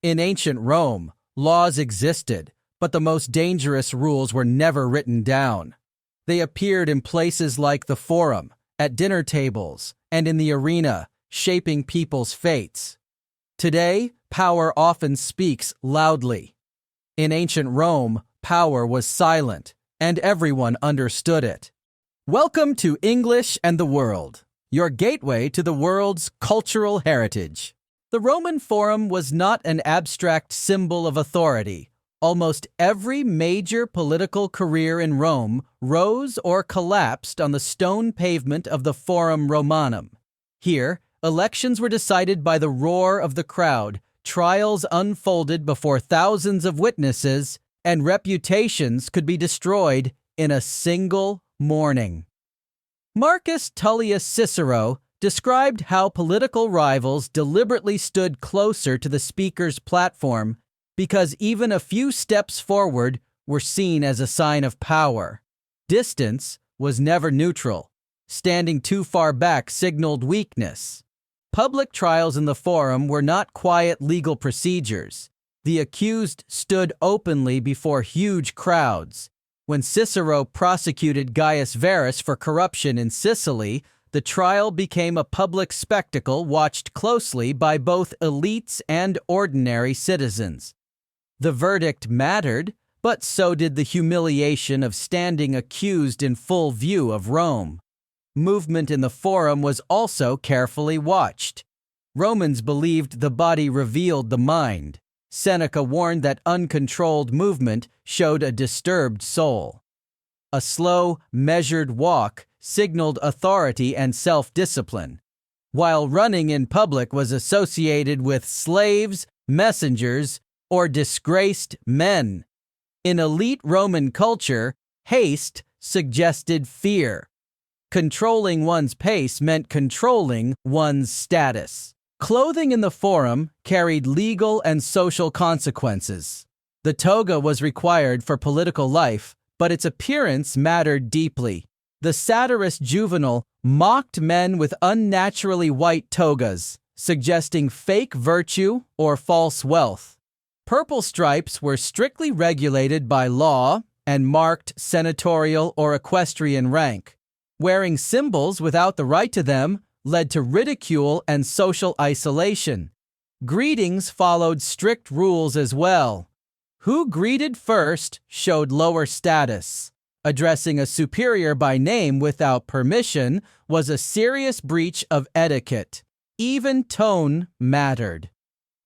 In ancient Rome, laws existed, but the most dangerous rules were never written down. They appeared in places like the Forum, at dinner tables, and in the arena, shaping people's fates. Today, power often speaks loudly. In ancient Rome, power was silent, and everyone understood it. Welcome to English and the World, your gateway to the world's cultural heritage. The Roman Forum was not an abstract symbol of authority. Almost every major political career in Rome rose or collapsed on the stone pavement of the Forum Romanum. Here, elections were decided by the roar of the crowd, trials unfolded before thousands of witnesses, and reputations could be destroyed in a single morning. Marcus Tullius Cicero described how political rivals deliberately stood closer to the speaker's platform because even a few steps forward were seen as a sign of power. Distance was never neutral. Standing too far back signaled weakness. Public trials in the Forum were not quiet legal procedures. The accused stood openly before huge crowds. When Cicero prosecuted Gaius Verus for corruption in Sicily, the trial became a public spectacle watched closely by both elites and ordinary citizens. The verdict mattered, but so did the humiliation of standing accused in full view of Rome. Movement in the Forum was also carefully watched. Romans believed the body revealed the mind. Seneca warned that uncontrolled movement showed a disturbed soul. A slow, measured walk signaled authority and self-discipline, while running in public was associated with slaves, messengers, or disgraced men. In elite Roman culture, haste suggested fear. Controlling one's pace meant controlling one's status. Clothing in the Forum carried legal and social consequences. The toga was required for political life, but its appearance mattered deeply. The satirist Juvenal mocked men with unnaturally white togas, suggesting fake virtue or false wealth. Purple stripes were strictly regulated by law and marked senatorial or equestrian rank. Wearing symbols without the right to them led to ridicule and social isolation. Greetings followed strict rules as well. Who greeted first showed lower status. Addressing a superior by name without permission was a serious breach of etiquette. Even tone mattered.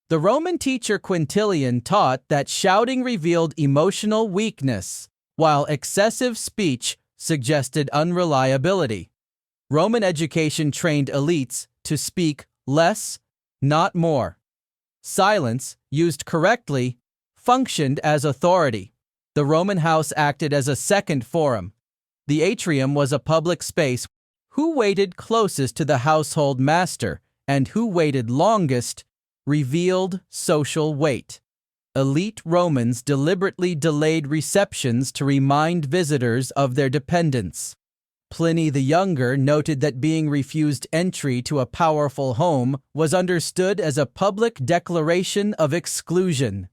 The Roman teacher Quintilian taught that shouting revealed emotional weakness, while excessive speech suggested unreliability. Roman education trained elites to speak less, not more. Silence, used correctly, functioned as authority. The Roman house acted as a second forum. The atrium was a public space. Who waited closest to the household master and who waited longest revealed social weight. Elite Romans deliberately delayed receptions to remind visitors of their dependence. Pliny the Younger noted that being refused entry to a powerful home was understood as a public declaration of exclusion.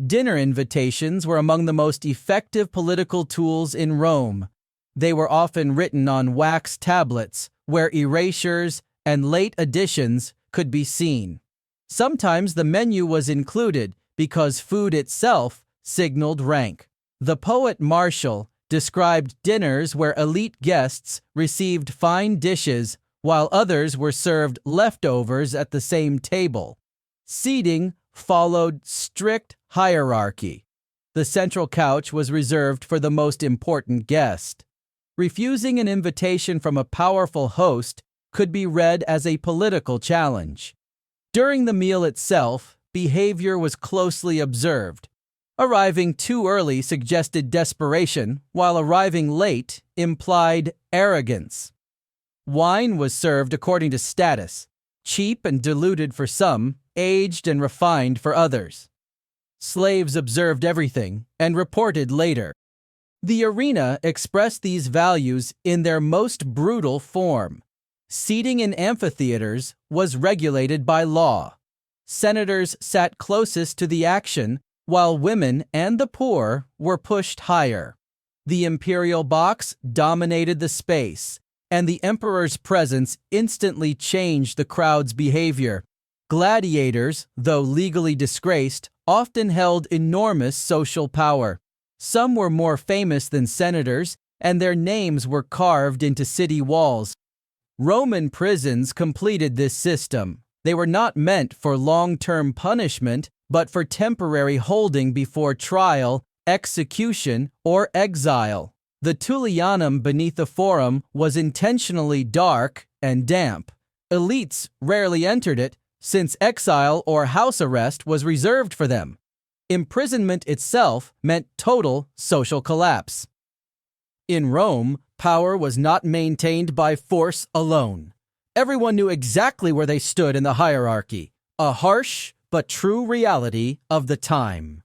Dinner invitations were among the most effective political tools in Rome. They were often written on wax tablets, where erasures and late additions could be seen. Sometimes the menu was included because food itself signaled rank. The poet Martial described dinners where elite guests received fine dishes while others were served leftovers at the same table. Seating followed strict hierarchy. The central couch was reserved for the most important guest. Refusing an invitation from a powerful host could be read as a political challenge. During the meal itself, behavior was closely observed. Arriving too early suggested desperation, while arriving late implied arrogance. Wine was served according to status, cheap and diluted for some, aged and refined for others. Slaves observed everything and reported later. The arena expressed these values in their most brutal form. Seating in amphitheaters was regulated by law. senators sat closest to the action, while women and the poor were pushed higher. The imperial box dominated the space, and the emperor's presence instantly changed the crowd's behavior. Gladiators, though legally disgraced, often held enormous social power. Some were more famous than senators, and their names were carved into city walls. Roman prisons completed this system. They were not meant for long-term punishment, but for temporary holding before trial, execution, or exile. The Tullianum beneath the Forum was intentionally dark and damp. Elites rarely entered it, since exile or house arrest was reserved for them. Imprisonment itself meant total social collapse. In Rome, power was not maintained by force alone. Everyone knew exactly where they stood in the hierarchy, a harsh but true reality of the time.